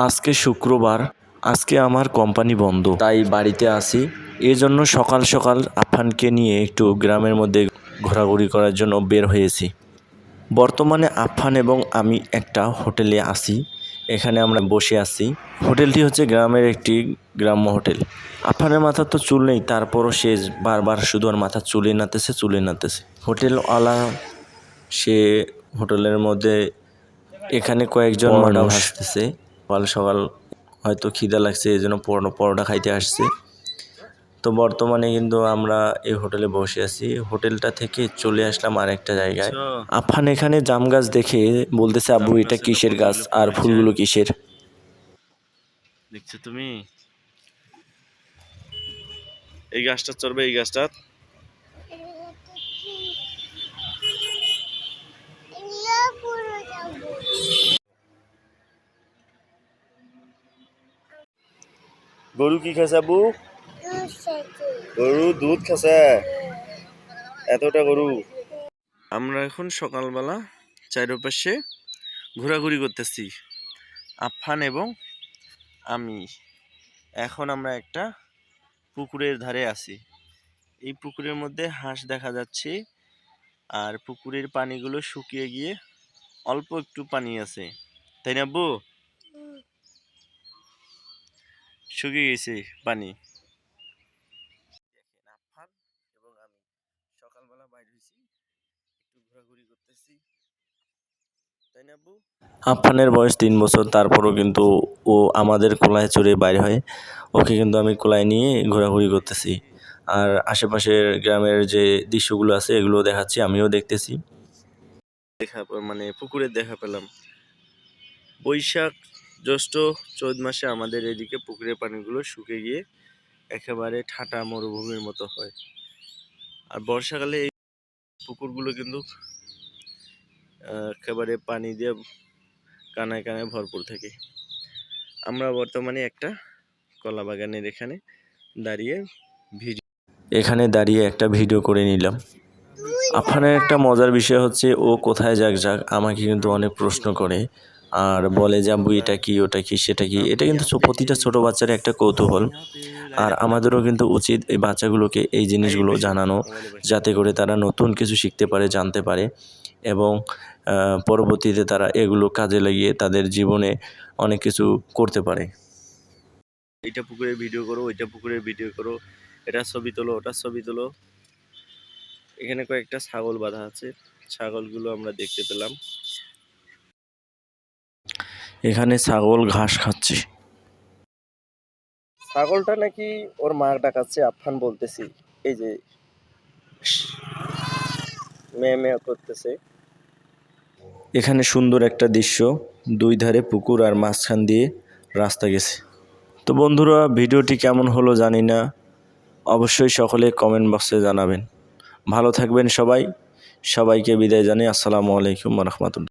আজকে শুক্রবার, আজকে আমার কোম্পানি বন্ধ, তাই বাড়িতে আসি। এই জন্য সকাল সকাল আফফানকে নিয়ে একটু গ্রামের মধ্যে ঘোরাঘুরি করার জন্য বের হয়েছি। বর্তমানে আফফান এবং আমি একটা হোটেলে আছি, এখানে আমরা বসে আছি। হোটেলটি হচ্ছে গ্রামের একটি গ্রাম্য হোটেল। আফফানের মাথার তো চুল নেই, তারপরও সে বারবার শুধু আর মাথার চুলে নাড়তেছে। হোটেলওয়ালা সে হোটেলের মধ্যে এখানে কয়েকজন মানুষ আসতেছে। সকাল সকাল হয়তো খিদা লাগছে, এই জন্য পরোটা খাইতে আসছে। তো বর্তমানে কিন্তু আমরা এই হোটেলে বসে আছি। হোটেলটা থেকে চলে আসলাম আর একটা জায়গায়। আফফান এখানে জাম গাছ দেখে বলতেছে, আব্বু এটা কিসের গাছ আর ফুলগুলো কিসের? দেখছো তুমি এই গাছটা চড়বে, এই গাছটা গরু কি খাচ্ছে আব্বু? গরু দুধ খাচ্ছে, এতটা গরু। আমরা এখন সকালবেলা চারপাশে ঘোরাঘুরি করতেছি, আফফান এবং আমি। এখন আমরা একটা পুকুরের ধারে আছি। এই পুকুরের মধ্যে হাঁস দেখা যাচ্ছে, আর পুকুরের পানিগুলো শুকিয়ে গিয়ে অল্প একটু পানি আছে, তাই না আব্বু? শুকিয়ে গেছে পানি। আফফান এবং আমি সকালবেলা বাইরে হয়েছি, একটু ঘোরাঘুরি করতেছি, তাই না আব্বু? আফফানের বয়স 3 বছর, তারপরও কিন্তু ও আমাদের কোলায় চড়ে বাইর হয়। ওকে কিন্তু আমি কোলায় নিয়ে ঘোরাঘুরি করতেছি, আর আশেপাশের গ্রামের যে দৃশ্যগুলো আছে এগুলো দেখাচ্ছি, আমিও দেখতেছি। মানে পুকুরের দেখা পেলাম। বৈশাখ জ্যৈষ্ঠ চৈত মাসে আমাদের এদিকে পুকুরের পানিগুলো শুকিয়ে গিয়ে একেবারে ঠাটা মরুভূমির মতো হয়, আর বর্ষাকালে এই পুকুরগুলো কিন্তু একেবারে পানি দিয়ে কানায় কানায় ভরপুর থাকে। আমরা বর্তমানে একটা কলা বাগানের এখানে দাঁড়িয়ে একটা ভিডিও করে নিলাম। আফফানের একটা মজার বিষয় হচ্ছে, ও কোথায় যাক আমাকে কিন্তু অনেক প্রশ্ন করে আর বলে যে, আব্বু এটা কি, ওটা কি, সেটা কি। এটা কিন্তু প্রতিটা ছোট বাচ্চার একটা কৌতূহল, আর আমাদেরও কিন্তু উচিত এই বাচ্চাগুলোকে এই জিনিসগুলো জানানো, যাতে করে তারা নতুন কিছু শিখতে পারে, জানতে পারে, এবং পরবর্তীতে তারা এগুলো কাজে লাগিয়ে তাদের জীবনে অনেক কিছু করতে পারে। এইটা পুকুরের ভিডিও করো, ওইটা পুকুরের ভিডিও করো, এটা ছবি তোলো, ওটার ছবি তোলো। এখানে কয়েকটা ছাগল বাঁধা আছে, ছাগলগুলো আমরা দেখতে পেলাম। এখানে ছাগল ঘাস খাচ্ছে। ছাগলটা নাকি ওর মা ডাকাচ্ছে, আফফান বলতেছি। এই যে মেয়ে করতেছে। এখানে সুন্দর একটা দৃশ্য, দুই ধারে পুকুর আর মাঝখান দিয়ে রাস্তা গেছে। তো বন্ধুরা, ভিডিওটি কেমন হলো জানি না, অবশ্যই সকলে কমেন্ট বক্সে জানাবেন। ভালো থাকবেন সবাই, সবাইকে বিদায় জানিয়ে আসসালামু আলাইকুম ওয়া রাহমাতুল্লাহ।